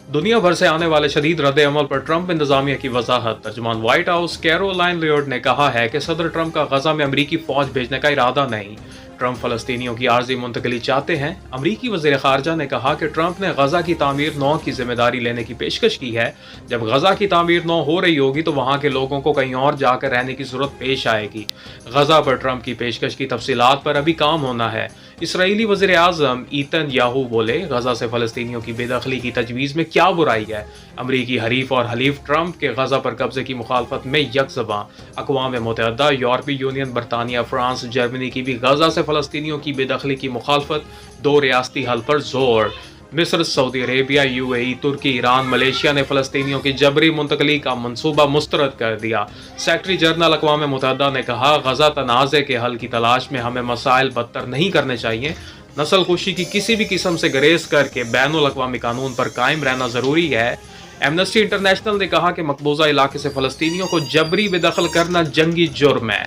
दुनिया भर से आने वाले शदीद रद्द अमल पर ट्रंप इंतजामिया की वजाहत। तर्जुमान व्हाइट हाउस कैरोलाइन लियोर्ड ने कहा है कि सदर ट्रंप का गजा में अमरीकी फौज भेजने का इरादा नहीं। ट्रंप फलस्तीनियों की आर्जी मुंतकली चाहते हैं। अमरीकी वज़ीर ख़ारजा ने कहा कि ट्रंप ने गजा की तामीर नौ की जिम्मेदारी लेने की पेशकश की है। जब गजा की तामीर नौ हो रही होगी तो वहाँ के लोगों को कहीं और जाकर रहने की जरूरत पेश आएगी। गजा पर ट्रंप की पेशकश की तफसीलात पर अभी काम होना है। इसराइली वज़ीर आज़म ईतन याहू बोले, गजा से फ़लस्तीनियों की बेदखली की तजवीज़ में क्या बुराई है। अमरीकी हरीफ और हलीफ ट्रंप के गजा पर कब्जे की मुखालफत में यकज़बां। अक़वाम मुत्तहिदा, यूरोपीय यूनियन, बरतानिया, फ्रांस, जर्मनी की भी गजा से फ़लस्तीनियों की बेदखली की मुखालफत। दो रियासती हल पर जोर। मिस्र, सऊदी अरेबिया, यूएई, तुर्की, ईरान, मलेशिया ने फ़लस्तीनियों की जबरी मुंतकली का मनसूबा मुस्तरद कर दिया। सेक्रेटरी जनरल अक़वाम मुत्तहिदा ने कहा, गजा तनाज़े के हल की तलाश में हमें मसाइल बदतर नहीं करने चाहिए। नस्ल कुशी की किसी भी किस्म से गरेज करके बैनुल अक़वामी कानून पर कायम रहना ज़रूरी है। एमनेस्टी इंटरनेशनल ने कहा कि मकबूजा इलाके से फ़लस्तीनियों को जबरी बेदखल करना जंगी जुर्म है।